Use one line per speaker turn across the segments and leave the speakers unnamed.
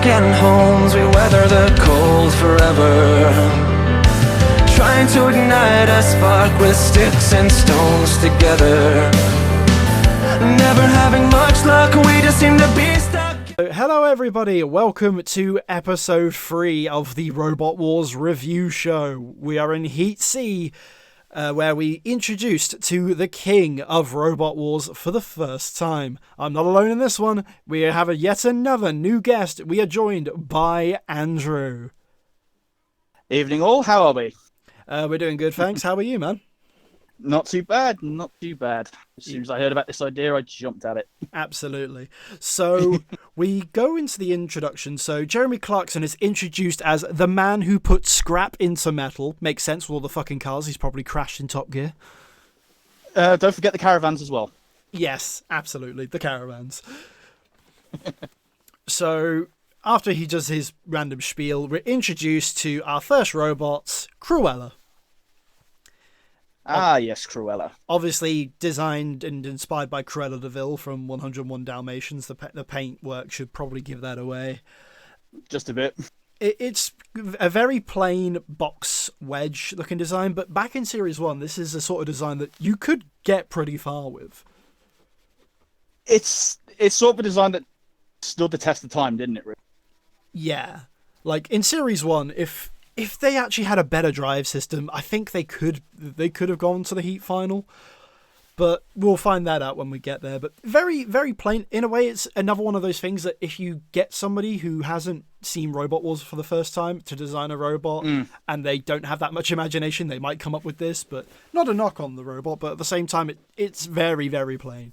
skin homes, we weather the cold forever. Trying to ignite a spark with sticks and stones together. Never having much luck, we just seem to be stuck.
Hello everybody, welcome to episode 3 of the Robot Wars review show. We are in Heat C, where we introduced to the king of Robot Wars for the first time. I'm not alone in this one. We have yet another new guest. We are joined by Andrew.
Evening all, how are we?
We're doing good, thanks. How are you, man?
Not too bad, not too bad. As soon as I heard about this idea, I jumped at it.
Absolutely. So we go into the introduction. So Jeremy Clarkson is introduced as the man who put scrap into metal. Makes sense with all the fucking cars he's probably crashed in Top Gear.
Don't forget the caravans as well.
Yes, absolutely. The caravans. So after he does his random spiel, we're introduced to our first robot, Cruella.
Yes, Cruella.
Obviously designed and inspired by Cruella de Vil from 101 Dalmatians. The paint work should probably give that away.
Just a bit.
It's a very plain box wedge looking design, but back in Series 1, this is a sort of design that you could get pretty far with.
It's sort of a design that stood the test of time, didn't it, really?
Yeah. Like, in Series 1, if they actually had a better drive system, I think they could have gone to the Heat final. But we'll find that out when we get there. But very, very plain. In a way, it's another one of those things that if you get somebody who hasn't seen Robot Wars for the first time to design a robot, and they don't have that much imagination, they might come up with this. But not a knock on the robot, but at the same time, it's very, very plain.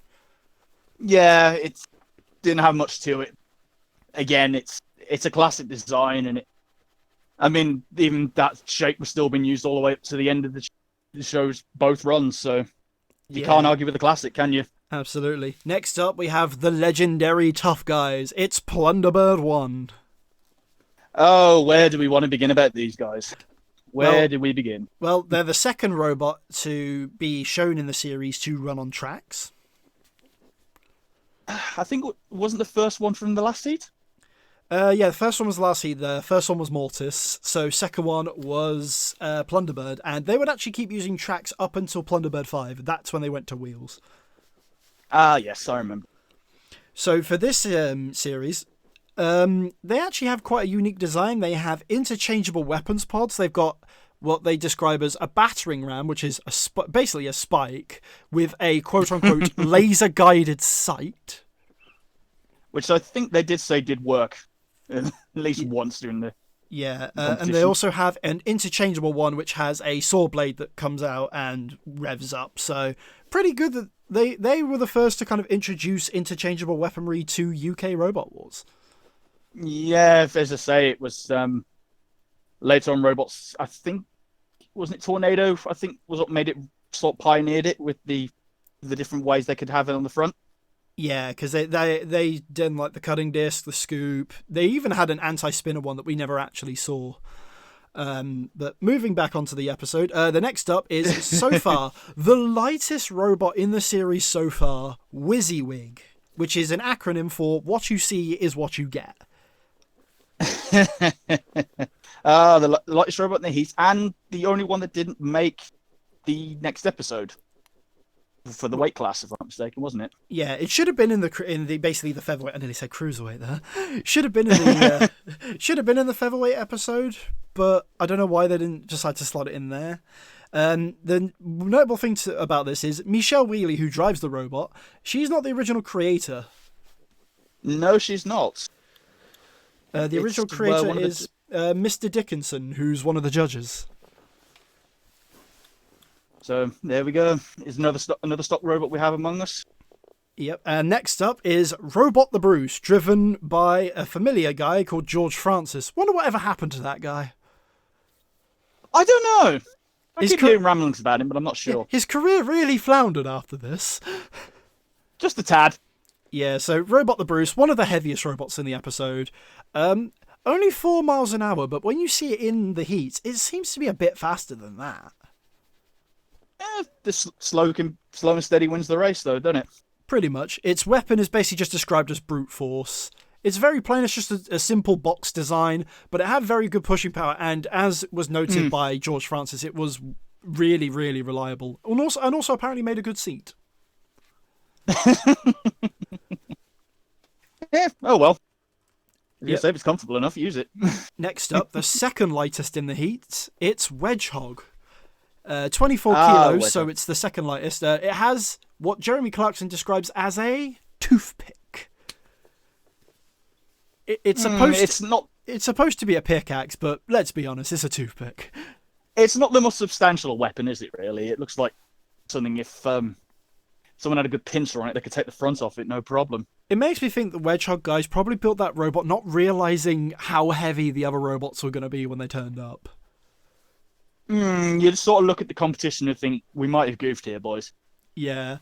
Yeah, it didn't have much to it. Again, it's a classic design, and even that shape was still being used all the way up to the end of the show's both runs, so you can't argue with the classic, can you?
Absolutely. Next up, we have the legendary tough guys. It's Plunderbird 1.
Oh, where do we want to begin about these guys? Where do we begin?
Well, they're the second robot to be shown in the series to run on tracks.
I think wasn't the first one from the last seat?
The first one was last heat. The first one was Mortis. So second one was Plunderbird, and they would actually keep using tracks up until Plunderbird 5. That's when they went to wheels.
Yes, I remember.
So for this series, they actually have quite a unique design. They have interchangeable weapons pods. They've got what they describe as a battering ram, which is basically a spike with a quote-unquote laser-guided sight.
Which I think they did say did work. At least once during the
and they also have an interchangeable one which has a saw blade that comes out and revs up. So pretty good that they were the first to kind of introduce interchangeable weaponry to UK Robot Wars.
Yeah, as I say, it was later on robots. I think wasn't it Tornado? I think was what made it sort of pioneered it with the different ways they could have it on the front.
Yeah, because they did like the cutting disc, the scoop. They even had an anti-spinner one that we never actually saw. But moving back onto the episode, the next up is, so far, the lightest robot in the series so far, WYSIWYG, which is an acronym for What You See Is What You Get.
The lightest robot in the Heat, and the only one that didn't make the next episode. For the weight class, if I'm not mistaken, wasn't it?
Yeah, it should have been in the basically the featherweight. I nearly said cruiserweight there. Should have been in the featherweight episode, but I don't know why they didn't decide to slot it in there. The notable thing about this is Michelle Wheely, who drives the robot. She's not the original creator.
No, she's not.
The original creator is Mr. Dickinson, who's one of the judges.
So there we go. Is another stock robot we have among us.
Yep. And next up is Robot the Bruce, driven by a familiar guy called George Francis. Wonder whatever happened to that guy.
I don't know. I keep hearing ramblings about him, but I'm not sure.
His career really floundered after this.
Just a tad.
Yeah, so Robot the Bruce, one of the heaviest robots in the episode. Only 4 miles an hour, but when you see it in the heat, it seems to be a bit faster than that.
The slow and steady wins the race, though, doesn't it?
Pretty much. Its weapon is basically just described as brute force. It's very plain. It's just a simple box design, but it had very good pushing power. And as was noted by George Francis, it was really, really reliable. And also apparently made a good seat.
Yeah. Oh well.
Yep.
If it's comfortable enough, use it.
Next up, the second lightest in the heat. It's Wedge Hog. 24 kilos, so it's the second lightest. It has what Jeremy Clarkson describes as a toothpick. It's supposed to be a pickaxe, but let's be honest, it's a toothpick.
It's not the most substantial weapon, is it? Really, it looks like something if someone had a good pincer on it, they could take the front off it, no problem.
It makes me think the Wedge Hog guys probably built that robot not realizing how heavy the other robots were going to be when they turned up.
You'd sort of look at the competition and think, we might have goofed here, boys.
Yeah.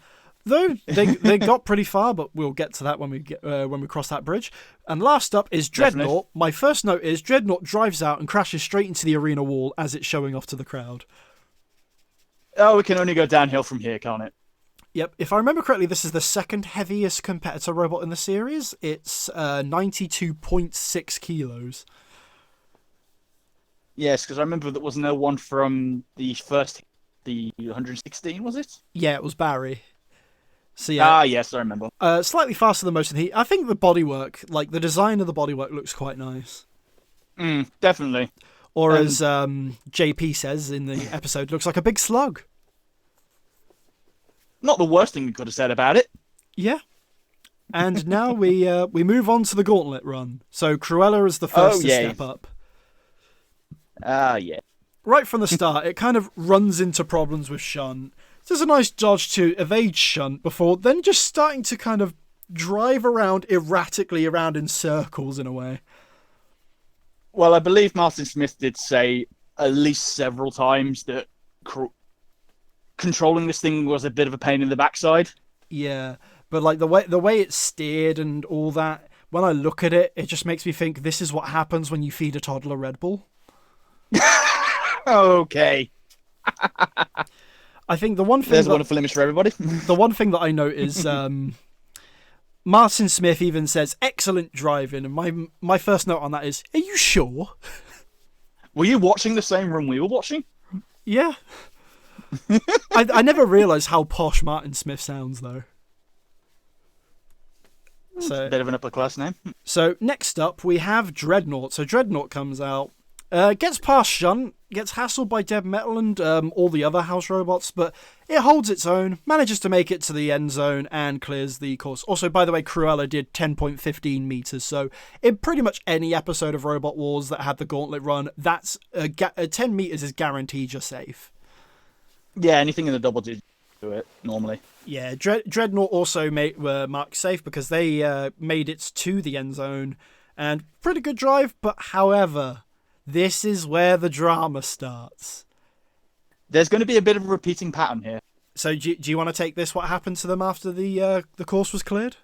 Though they got pretty far, but we'll get to that when we cross that bridge. And last up is Dreadnought.
Definitely.
My first note is Dreadnought drives out and crashes straight into the arena wall as it's showing off to the crowd.
Oh, it can only go downhill from here, can't it?
Yep. If I remember correctly, this is the second heaviest competitor robot in the series. It's 92.6 kilos.
Yes, because I remember that wasn't there one from the first, the 116, was it?
Yeah, it was Barry. So yeah.
Yes, I remember.
Slightly faster than most of the heat. I think the bodywork, like the design of the bodywork, looks quite nice.
Definitely.
Or as JP says in the episode, looks like a big slug.
Not the worst thing we could have said about it.
Yeah. And now we move on to the Gauntlet Run. So Cruella is the first to step up.
Yeah.
Right from the start, it kind of runs into problems with Shunt. There's a nice dodge to evade Shunt before then just starting to kind of drive around erratically around in circles in a way.
Well, I believe Martin Smith did say at least several times that controlling this thing was a bit of a pain in the backside.
Yeah, but like the way it's steered and all that, when I look at it, it just makes me think this is what happens when you feed a toddler Red Bull.
Okay.
I think the one thing
there's a wonderful image for everybody.
The one thing that I note is Martin Smith even says excellent driving, and my first note on that is, are you sure?
Were you watching the same room we were watching?
Yeah. I never realised how posh Martin Smith sounds though. So,
bit of an upper class name.
So next up we have Dreadnought. So Dreadnought comes out. Gets past Shunt, gets hassled by Dead Metal and all the other house robots, but it holds its own, manages to make it to the end zone, and clears the course. Also, by the way, Cruella did 10.15 meters, so in pretty much any episode of Robot Wars that had the Gauntlet Run, that's 10 meters is guaranteed you're safe.
Yeah, anything in the double digits do it, normally.
Yeah, Dreadnought also were marked safe because they made it to the end zone, and pretty good drive, but however... this is where the drama starts.
There's going to be a bit of a repeating pattern here.
So do you want to take this? What happened to them after the course was cleared?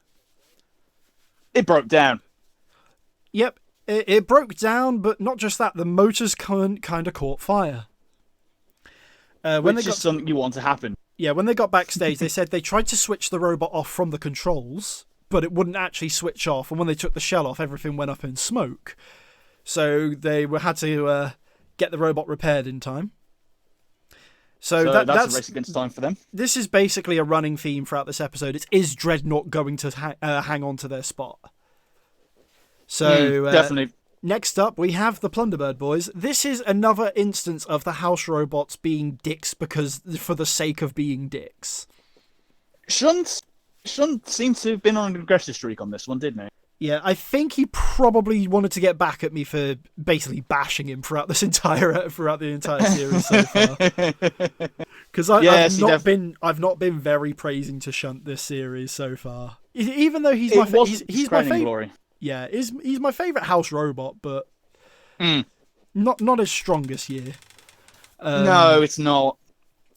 It broke down.
Yep, it broke down, but not just that. The motors kind of caught fire.
Which is something you want to happen.
Yeah, when they got backstage, they said they tried to switch the robot off from the controls, but it wouldn't actually switch off. And when they took the shell off, everything went up in smoke. So they had to get the robot repaired in time. So that's
a race against time for them.
This is basically a running theme throughout this episode. Is Dreadnought going to hang on to their spot? So
definitely.
Next up, we have the Plunderbird boys. This is another instance of the house robots being dicks for the sake of being dicks.
Shunt seemed to have been on an aggressive streak on this one, didn't he?
Yeah, I think he probably wanted to get back at me for basically bashing him throughout the entire series so far. Because I've not been very praising to Shunt this series so far. Even though he's my favorite.
Glory.
Yeah, he's my favorite house robot, but not his strongest year.
No, it's not.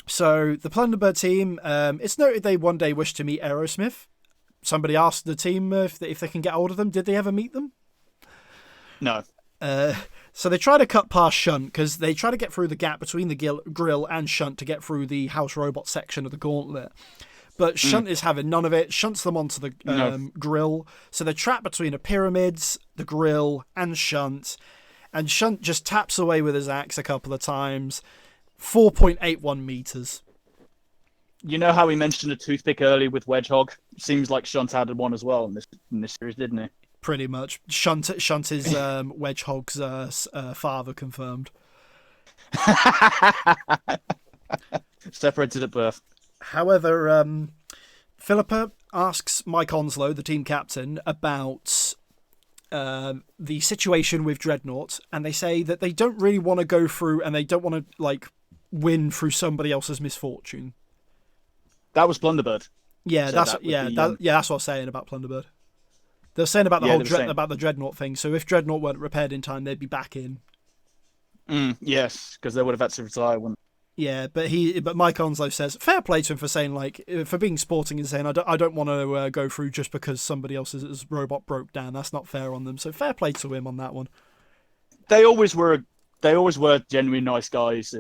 So the Plunderbird team, it's noted they one day wish to meet Aerosmith. Somebody asked the team if they can get hold of them. Did they ever meet them?
No.
So they try to cut past Shunt because they try to get through the gap between the grill and Shunt to get through the house robot section of the gauntlet. But Shunt is having none of it, shunts them onto the grill. So they're trapped between the pyramids, the grill, and Shunt. And Shunt just taps away with his axe a couple of times. 4.81 meters.
You know how we mentioned a toothpick earlier with Wedge Hog? Seems like Shunt added one as well in this series, didn't he?
Pretty much. Shunt is Wedge Hog's father, confirmed.
Separated at birth.
However, Philippa asks Mike Onslow, the team captain, about the situation with Dreadnought, and they say that they don't really want to go through, and they don't want to win through somebody else's misfortune.
That was Plunderbird.
Yeah, that's what I was saying about Plunderbird. They're saying about about the Dreadnought thing. So if Dreadnought weren't repaired in time, they'd be back in.
Yes, because they would have had to retire.
Yeah, but Mike Onslow says fair play to him for saying for being sporting and saying I don't want to go through just because somebody else's robot broke down. That's not fair on them. So fair play to him on that one.
They always were genuinely nice guys.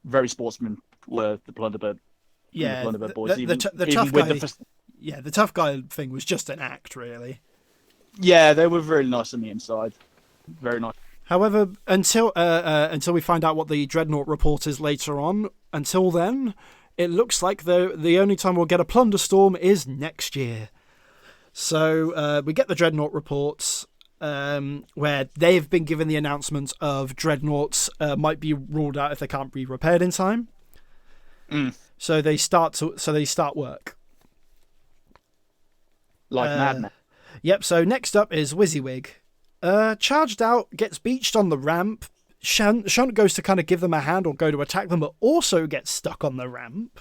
Very sportsmen were the Plunderbird.
Yeah,
the Plunderbird boys.
The tough guy. The tough guy thing was just an act, really.
Yeah, they were very nice on the inside. Very nice.
However, until we find out what the Dreadnought report is later on, until then, it looks like the only time we'll get a Plunder Storm is next year. So we get the Dreadnought reports where they've been given the announcement of Dreadnoughts might be ruled out if they can't be repaired in time. So they start work.
Like madmen.
Yep. So next up is WYSIWYG. Charged out, gets beached on the ramp. Shunt goes to kind of give them a hand or go to attack them, but also gets stuck on the ramp.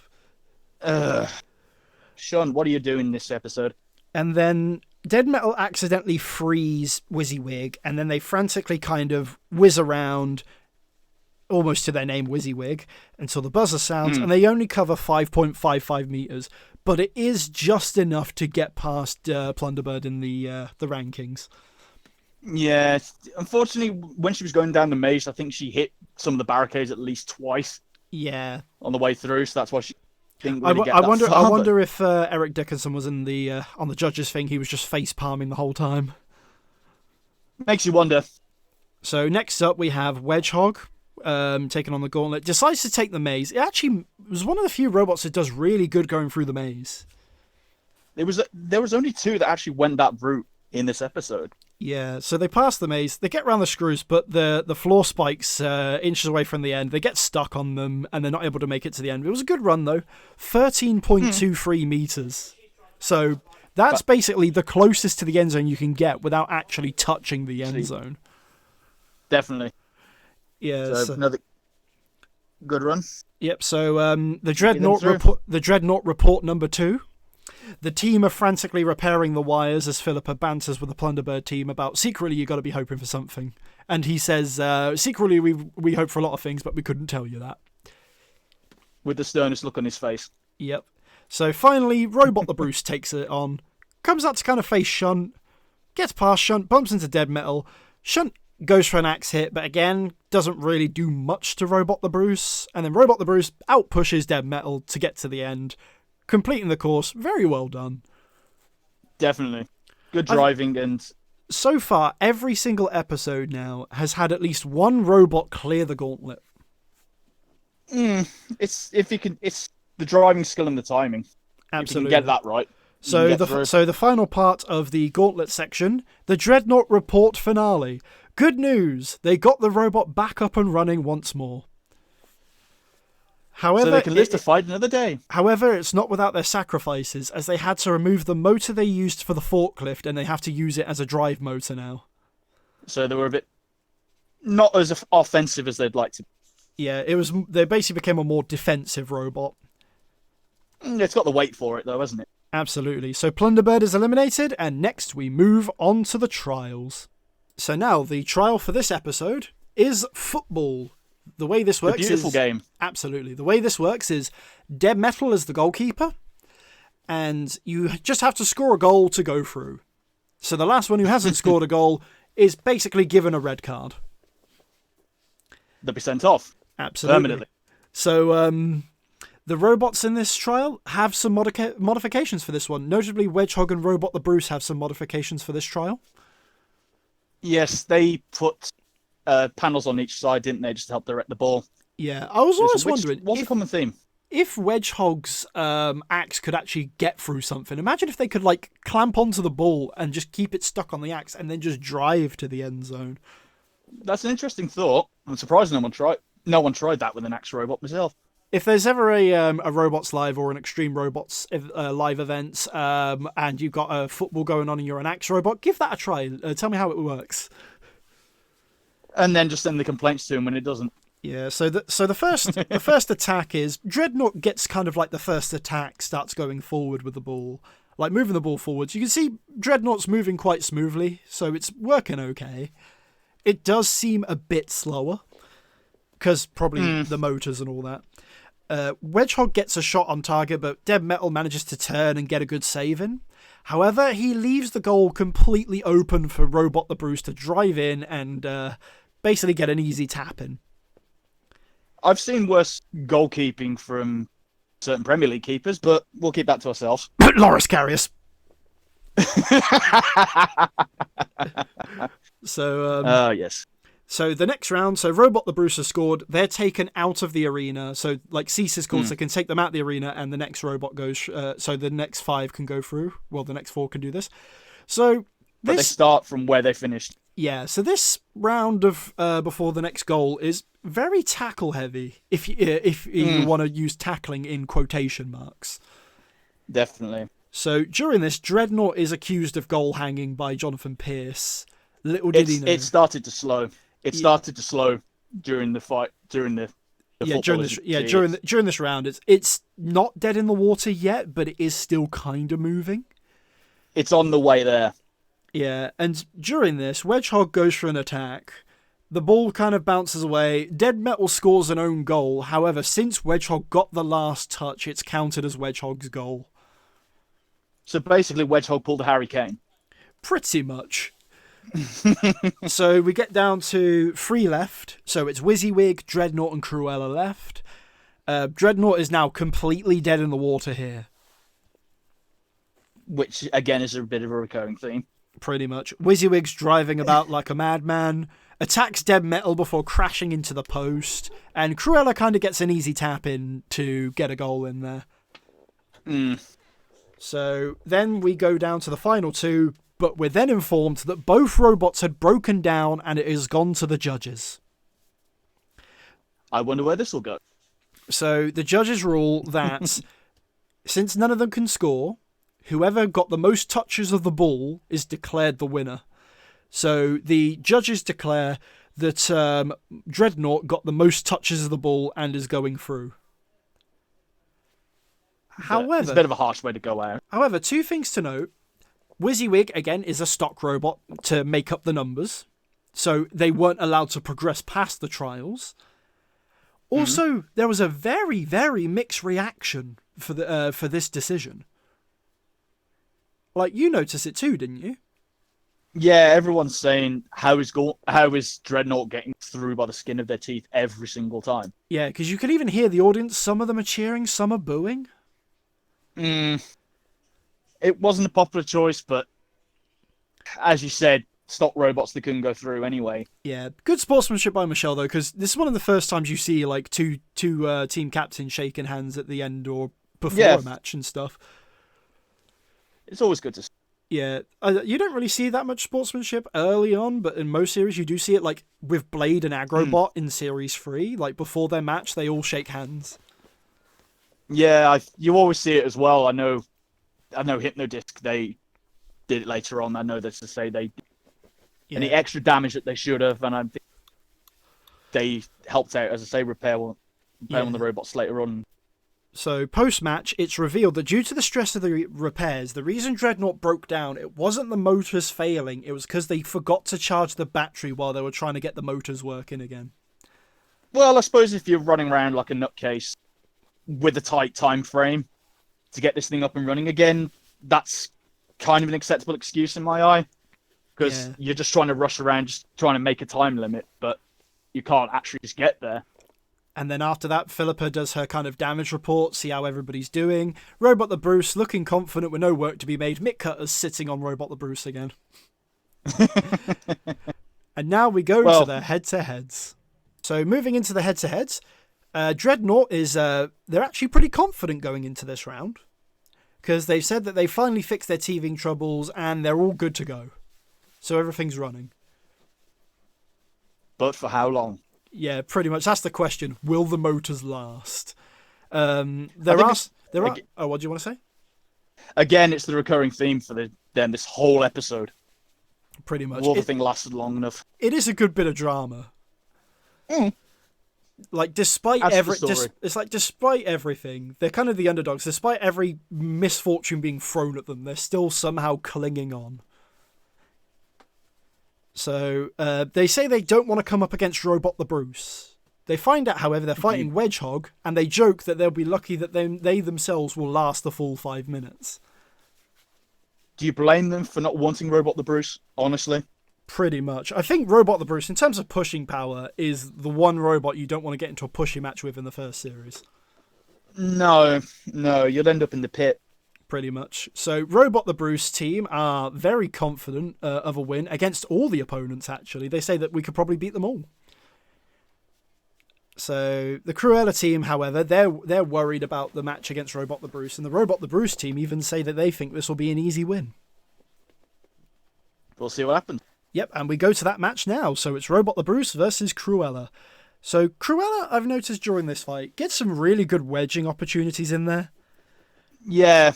Shunt, what are you doing this episode?
And then Dead Metal accidentally frees WYSIWYG, and then they frantically kind of whiz around, almost to their name, WYSIWYG, until the buzzer sounds, and they only cover 5.55 meters, but it is just enough to get past Plunderbird in the rankings.
Yeah, unfortunately, when she was going down the maze, I think she hit some of the barricades at least twice.
Yeah,
on the way through, so that's why she didn't
I
really get that
wonder.
far,
I wonder if Eric Dickinson was in the on the judges thing. He was just face palming the whole time.
Makes you wonder.
So next up, we have Wedge Hog taking on the Gauntlet. Decides to take the maze. It actually was one of the few robots that does really good going through the maze.
There was only two that actually went that route in this episode.
Yeah, so they pass the maze, they get around the screws, but the floor spikes inches away from the end. They get stuck on them, and they're not able to make it to the end. It was a good run, though. 13.23 meters. So that's basically the closest to the end zone you can get without actually touching the end zone.
Definitely.
Yeah.
So another good run.
Yep, so the Dreadnought report number 2. The team are frantically repairing the wires as Philippa banters with the Plunderbird team about secretly you got to be hoping for something. And he says, secretly we hope for a lot of things, but we couldn't tell you that.
With the sternest look on his face.
Yep. So finally, Robot the Bruce takes it on, comes out to kind of face Shunt, gets past Shunt, bumps into Dead Metal. Shunt goes for an axe hit, but again, doesn't really do much to Robot the Bruce. And then Robot the Bruce outpushes Dead Metal to get to the end, completing the course. Very well done.
Definitely. Good driving. And
so far, every single episode now has had at least one robot clear the gauntlet.
It's the driving skill and the timing.
Absolutely.
If you can get that right.
So the final part of the gauntlet section, the Dreadnought Report finale. Good news, they got the robot back up and running once more. However,
so they can live to fight another day.
However, it's not without their sacrifices, as they had to remove the motor they used for the forklift, and they have to use it as a drive motor now.
So they were a bit not as offensive as they'd like to.
Yeah, they basically became a more defensive robot.
It's got the weight for it, though, hasn't it?
Absolutely. So Plunderbird is eliminated, and next we move on to the trials. So now, the trial for this episode is football. The way this works is...
A beautiful game.
Absolutely. The way this works is Dead Metal is the goalkeeper, and you just have to score a goal to go through. So the last one who hasn't scored a goal is basically given a red card.
They'll be sent off.
Absolutely.
Permanently.
So The robots in this trial have some modifications for this one. Notably, Wedge Hog and Robot the Bruce have some modifications for this trial.
Yes, they put panels on each side, didn't they, just to help direct the ball.
Yeah, I was always wondering...
What's a common theme?
If Wedge Hog's axe could actually get through something, imagine if they could, like, clamp onto the ball and just keep it stuck on the axe and then just drive to the end zone.
That's an interesting thought. I'm surprised no one tried that with an axe robot myself.
If there's ever a Robots Live or an Extreme Robots live event, and you've got a football going on and you're an axe robot, give that a try. Tell me how it works.
And then just send the complaints to him when it doesn't.
Yeah. So the first attack is Dreadnought gets kind of like the first attack, starts going forward with the ball, like moving the ball forwards. You can see Dreadnought's moving quite smoothly, so it's working okay. It does seem a bit slower because probably the motors and all that. Wedge Hog gets a shot on target, but Dead Metal manages to turn and get a good save in. However, he leaves the goal completely open for Robot the Bruce to drive in and basically get an easy tap in.
I've seen worse goalkeeping from certain Premier League keepers, but we'll keep that to ourselves.
Loris Karius!
Yes.
So the next round, so Robot the Bruce has scored. They're taken out of the arena. So like ceases calls, they can take them out of the arena, and the next robot goes. So the next 5 can go through. Well, the next 4 can do this. So
But they start from where they finished.
Yeah. So this round of before the next goal is very tackle heavy. If you want to use tackling in quotation marks.
Definitely.
So during this, Dreadnought is accused of goal hanging by Jonathan Pierce. Little did he know.
It started to slow. It started to slow during the fight, during the
during this round. It's not dead in the water yet, but it is still kind of moving.
It's on the way there.
Yeah, and during this, Wedge Hog goes for an attack. The ball kind of bounces away. Dead Metal scores an own goal. However, since Wedge Hog got the last touch, it's counted as Wedge Hog's goal.
So basically, Wedge Hog pulled a Harry Kane.
Pretty much. So we get down to 3 left. So it's Wizzywig, Dreadnought, and Cruella left. Dreadnought is now completely dead in the water here.
Which, again, is a bit of a recurring theme.
Pretty much. Wizzywig's driving about like a madman, attacks Dead Metal before crashing into the post, and Cruella kind of gets an easy tap in to get a goal in there. So then we go down to the final 2, but we're then informed that both robots had broken down and it has gone to the judges.
I wonder where this will go.
So the judges rule that since none of them can score, whoever got the most touches of the ball is declared the winner. So the judges declare that Dreadnought got the most touches of the ball and is going through. However,
it's a bit of a harsh way to go out.
However, 2 things to note. Wizzywig, again, is a stock robot to make up the numbers. So they weren't allowed to progress past the trials. Also, there was a very, very mixed reaction for this decision. Like, you noticed it too, didn't you?
Yeah, everyone's saying, how is Dreadnought getting through by the skin of their teeth every single time?
Yeah, because you can even hear the audience. Some of them are cheering, some are booing.
It wasn't a popular choice, but as you said, stock robots that couldn't go through anyway.
Yeah, good sportsmanship by Michelle though, because this is one of the first times you see like two team captains shaking hands at the end or before a match and stuff.
It's always good to see.
Yeah, you don't really see that much sportsmanship early on, but in most series you do see it, like with Blade and Agrobot in Series 3. Like before their match, they all shake hands.
Yeah, you always see it as well. I know Hypnodisc, they did it later on. I know that's to say they did any extra damage that they should have, and I think they helped out, as I say, repair one of the robots later on.
So, post-match, it's revealed that due to the stress of the repairs, the reason Dreadnought broke down, it wasn't the motors failing, it was because they forgot to charge the battery while they were trying to get the motors working again.
Well, I suppose if you're running around like a nutcase with a tight time frame to get this thing up and running again, that's kind of an acceptable excuse in my eye. Because you're just trying to rush around, just trying to make a time limit, but you can't actually just get there.
And then after that, Philippa does her kind of damage report, see how everybody's doing. Robot the Bruce looking confident with no work to be made. Mick Cutter's sitting on Robot the Bruce again. And now we go to the head-to-heads. So moving into the head-to-heads, Dreadnought is... they're actually pretty confident going into this round. Because they've said that they finally fixed their teething troubles and they're all good to go. So everything's running.
But for how long?
Yeah, pretty much. That's the question. Will the motors last? Oh, what do you want to say?
Again, it's the recurring theme for this whole episode.
Pretty much.
Will the thing lasted long enough?
It is a good bit of drama. Like, despite despite everything, they're kind of the underdogs. Despite every misfortune being thrown at them, they're still somehow clinging on. So, they say they don't want to come up against Robot the Bruce. They find out, however, they're fighting Wedge Hog, and they joke that they'll be lucky that they themselves will last the full 5 minutes.
Do you blame them for not wanting Robot the Bruce, honestly?
Pretty much. I think Robot the Bruce, in terms of pushing power, is the one robot you don't want to get into a pushing match with in the first series.
No, you'll end up in the pit.
Pretty much. So Robot the Bruce team are very confident of a win against all the opponents, actually. They say that we could probably beat them all. So the Cruella team, however, they're worried about the match against Robot the Bruce, and the Robot the Bruce team even say that they think this will be an easy win.
We'll see what happens.
Yep, and we go to that match now. So it's Robot the Bruce versus Cruella. So Cruella, I've noticed during this fight, gets some really good wedging opportunities in there.
Yeah.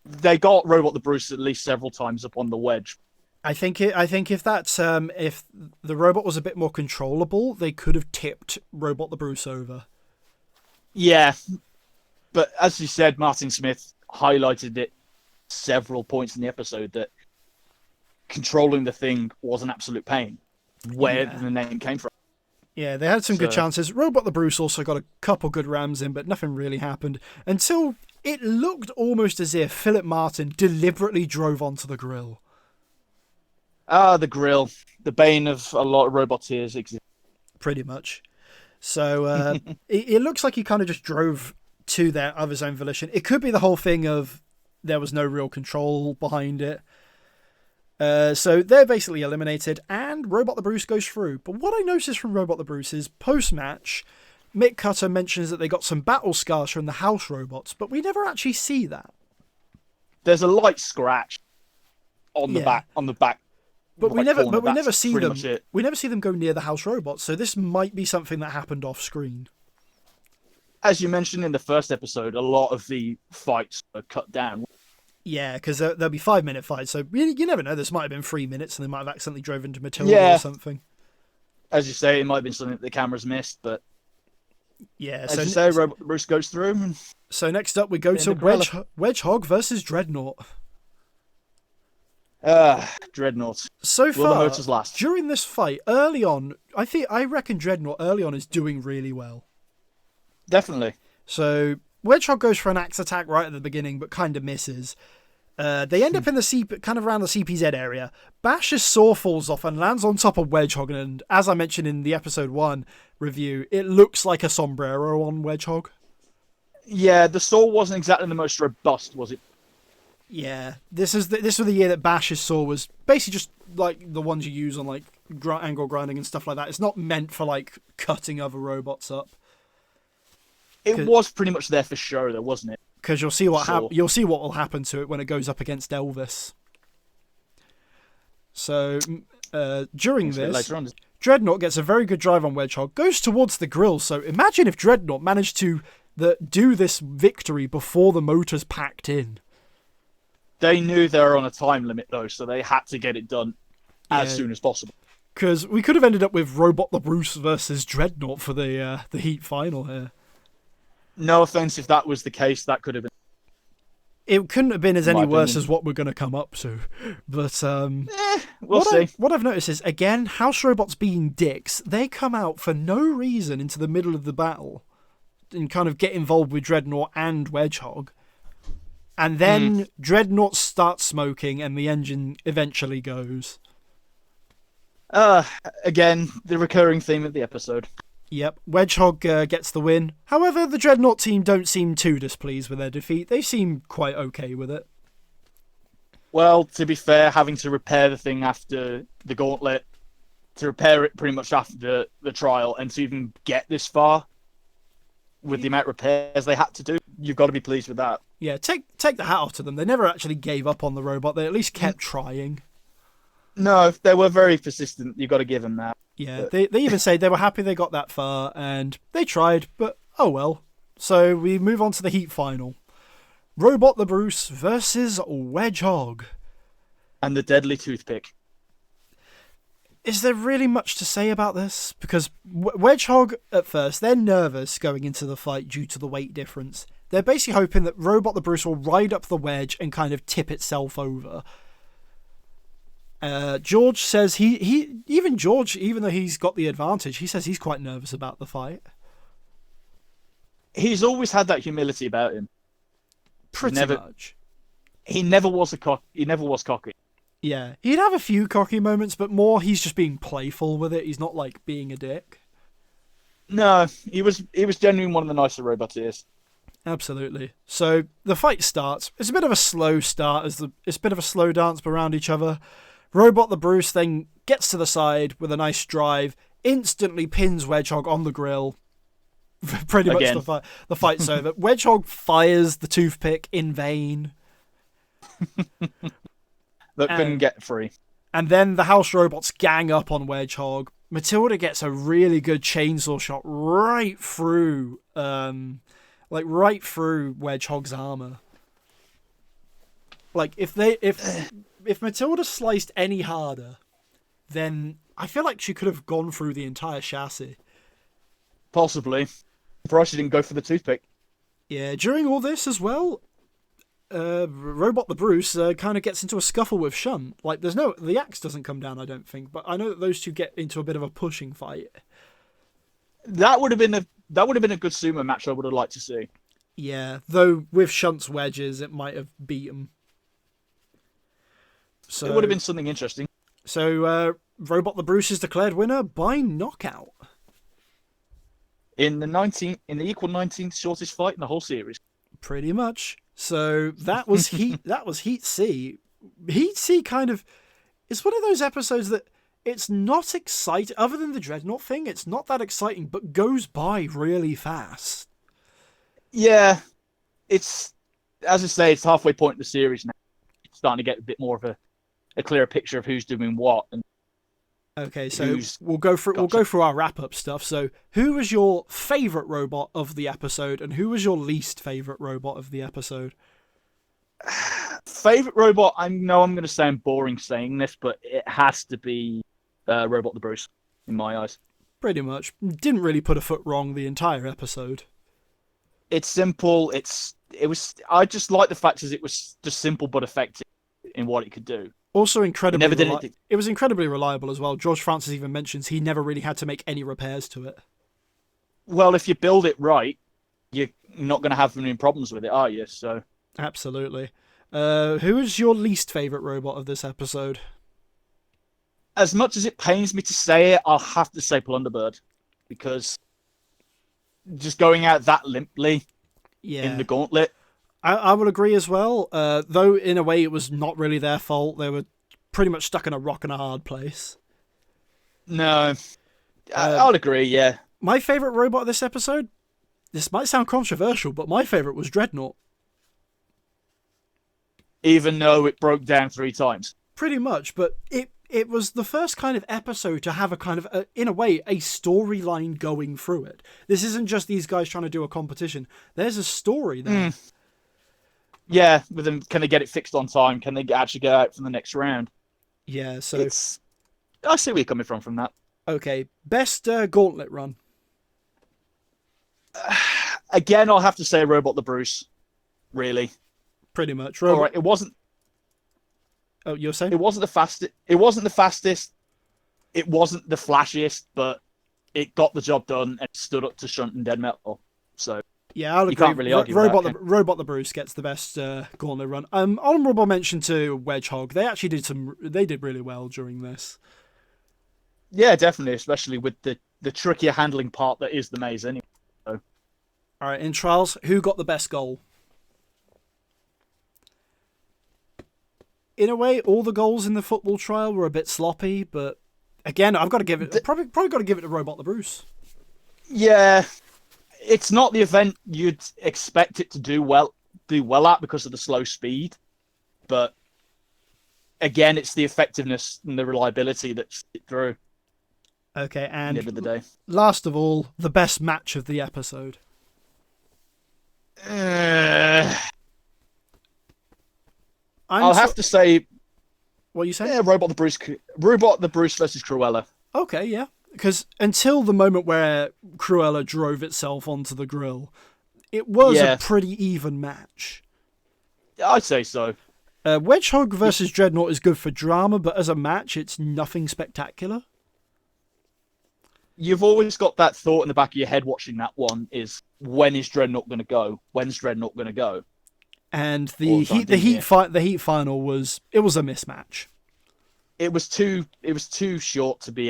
They got Robot the Bruce at least several times up on the wedge.
I think if that's if the robot was a bit more controllable, they could have tipped Robot the Bruce over.
Yeah, but as you said, Martin Smith highlighted it several points in the episode that controlling the thing was an absolute pain. Where the name came from.
Yeah, they had some good chances. Robot the Bruce also got a couple good rams in, but nothing really happened until it looked almost as if Philip Martin deliberately drove onto the grill.
The grill. The bane of a lot of roboteers exists.
Pretty much. So it looks like he kind of just drove to there of his own volition. It could be the whole thing of there was no real control behind it. So they're basically eliminated, and Robot the Bruce goes through. But what I noticed from Robot the Bruce is, post-match, Mick Cutter mentions that they got some battle scars from the house robots, but we never actually see that.
There's a light scratch on the back.
But we never see them. We never see them go near the house robots, so this might be something that happened off screen.
As you mentioned in the first episode, a lot of the fights are cut down.
Yeah, because there'll be 5-minute fights, so you never know. This might have been 3 minutes, and they might have accidentally drove into Matilda or something.
As you say, it might have been something that the cameras missed, but
yeah.
As you say, Bruce goes through. And
so next up, we go to Wedge Hog versus Dreadnought.
Dreadnought.
So far,
will the motors last?
During this fight, early on, I reckon Dreadnought early on is doing really well.
Definitely.
So Wedge Hog goes for an axe attack right at the beginning, but kind of misses. They end up in the kind of around the CPZ area. Bash's saw falls off and lands on top of Wedge Hog, and as I mentioned in the episode 1 review, it looks like a sombrero on Wedge Hog. Yeah,
the saw wasn't exactly the most robust, was it?
Yeah, this was the year that Bash's saw was basically just like the ones you use on like angle grinding and stuff like that. It's not meant for like cutting other robots up.
It was pretty much there for show, though, wasn't it?
Because you'll see what will happen to it when it goes up against Elvis. So during this, Dreadnought gets a very good drive on Wedge Hog, goes towards the grill. So imagine if Dreadnought managed to do this victory before the motors packed in.
They knew they were on a time limit, though, so they had to get it done as soon as possible.
Because we could have ended up with Robot the Bruce versus Dreadnought for the Heat final here.
No offense if that was the case, that could have been.
It couldn't have been any worse as what we're going to come up to. But
we'll see.
What I've noticed is, again, house robots being dicks, they come out for no reason into the middle of the battle and kind of get involved with Dreadnought and Wedge Hog. And then Dreadnought starts smoking and the engine eventually goes.
Again, the recurring theme of the episode.
Yep, Wedge Hog gets the win. However, the Dreadnought team don't seem too displeased with their defeat. They seem quite okay with it.
Well, to be fair, having to repair the thing after the Gauntlet, to repair it pretty much after the trial, and to even get this far with the amount of repairs they had to do, you've got to be pleased with that.
Yeah, take the hat off to them. They never actually gave up on the robot. They at least kept trying.
No, they were very persistent. You've got to give them that.
Yeah, they even say they were happy they got that far, and they tried, but oh well. So we move on to the heat final. Robot the Bruce versus Wedge Hog.
And the deadly toothpick.
Is there really much to say about this? Because Wedge Hog, at first, they're nervous going into the fight due to the weight difference. They're basically hoping that Robot the Bruce will ride up the wedge and kind of tip itself over. George says even George, even though he's got the advantage, he says he's quite nervous about the fight.
He's always had that humility about him.
Pretty much.
He never was cocky.
Yeah, he'd have a few cocky moments, but more he's just being playful with it. He's not like being a dick.
No, he was genuinely one of the nicer robots.
Absolutely. So the fight starts. It's a bit of a slow start, it's a bit of a slow dance around each other. Robot the Bruce then gets to the side with a nice drive, instantly pins Wedge Hog on the grill. Pretty much the fight's over. Wedge Hog fires the toothpick in vain.
That couldn't get free.
And then the house robots gang up on Wedge Hog. Matilda gets a really good chainsaw shot right through Wedge Hog's armor. Like if Matilda sliced any harder, then I feel like she could have gone through the entire chassis.
Possibly. Surprised she didn't go for the toothpick.
Yeah, during all this as well, Robot the Bruce kind of gets into a scuffle with Shunt. Like, the axe doesn't come down, I don't think, but I know that those two get into a bit of a pushing fight.
That would have been a good sumo match I would have liked to see.
Yeah, though with Shunt's wedges, it might have beat him. So,
it would have been something interesting.
So, Robot the Bruce is declared winner by knockout.
In the equal 19th shortest fight in the whole series.
Pretty much. So that was Heat C. Heat C kind of is one of those episodes that it's not exciting, other than the Dreadnought thing, it's not that exciting, but goes by really fast.
Yeah. It's, as I say, it's halfway point in the series now. It's starting to get a bit more of a clearer picture of who's doing what. And
okay, so we'll go through our wrap-up stuff. So who was your favourite robot of the episode, and who was your least favourite robot of the episode?
Favourite robot, I know I'm going to sound boring saying this, but it has to be Robot the Bruce, in my eyes.
Pretty much. Didn't really put a foot wrong the entire episode.
It's simple. I just like the fact that it was just simple but effective in what it could do.
Also it was incredibly reliable as well. George Francis even mentions he never really had to make any repairs to it.
Well, if you build it right, you're not going to have any problems with it, are you? So
absolutely. Who is your least favourite robot of this episode?
As much as it pains me to say it, I'll have to say Plunderbird, because just going out that limply in the Gauntlet.
I would agree as well, though in a way it was not really their fault. They were pretty much stuck in a rock and a hard place.
No, I'll agree, yeah.
My favourite robot of this episode, this might sound controversial, but my favourite was Dreadnought.
Even though it broke down 3 times.
Pretty much, but it was the first kind of episode to have a kind of, in a way, a storyline going through it. This isn't just these guys trying to do a competition. There's a story there.
Yeah, with them, can they get it fixed on time? Can they actually go out for the next round?
Yeah, so
I see where you're coming from that.
Okay, best Gauntlet Run.
Again, I'll have to say Robot the Bruce. Really.
Pretty much.
All right, it wasn't.
Oh, you're saying?
It wasn't the fastest. It wasn't the fastest. It wasn't the flashiest, but it got the job done and stood up to Shunt and Dead Metal. So.
Yeah, I'll agree.
You can't really argue with that.
Robot the Bruce gets the best Gauntlet Run. Honourable mention to Wedge Hog. They actually did really well during this.
Yeah, definitely, especially with the the trickier handling part that is the maze anyway. So.
All right, in trials, who got the best goal? In a way, all the goals in the football trial were a bit sloppy, but again, I've got to give it probably got to give it to Robot the Bruce.
Yeah, it's not the event you'd expect it to do well at because of the slow speed, but again, it's the effectiveness and the reliability that's it through.
Okay, and
at the end of the day,
last of all, the best match of the episode.
I'll have to say,
what you say?
Yeah, Robot the Bruce versus Cruella.
Okay, yeah. Because until the moment where Cruella drove itself onto the grill, it was a pretty even match.
I'd say so.
Wedge Hog versus Dreadnought is good for drama, but as a match, it's nothing spectacular.
You've always got that thought in the back of your head watching that one is, when is Dreadnought going to go? When's Dreadnought going to go?
And the heat final was a mismatch.
It was too short to be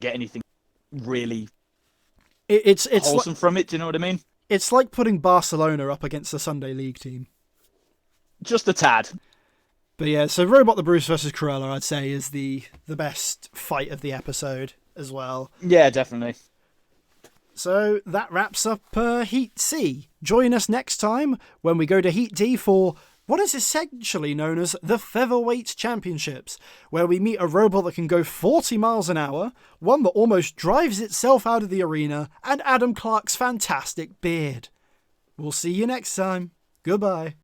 get anything really
it's
wholesome from it. Do you know what I mean?
It's like putting Barcelona up against the Sunday League team.
Just a tad.
But yeah, so Robot the Bruce versus Cruella, I'd say, is the best fight of the episode as well.
Yeah, definitely.
So that wraps up Heat C. Join us next time when we go to Heat D for what is essentially known as the Featherweight Championships, where we meet a robot that can go 40 miles an hour, one that almost drives itself out of the arena, and Adam Clark's fantastic beard. We'll see you next time. Goodbye.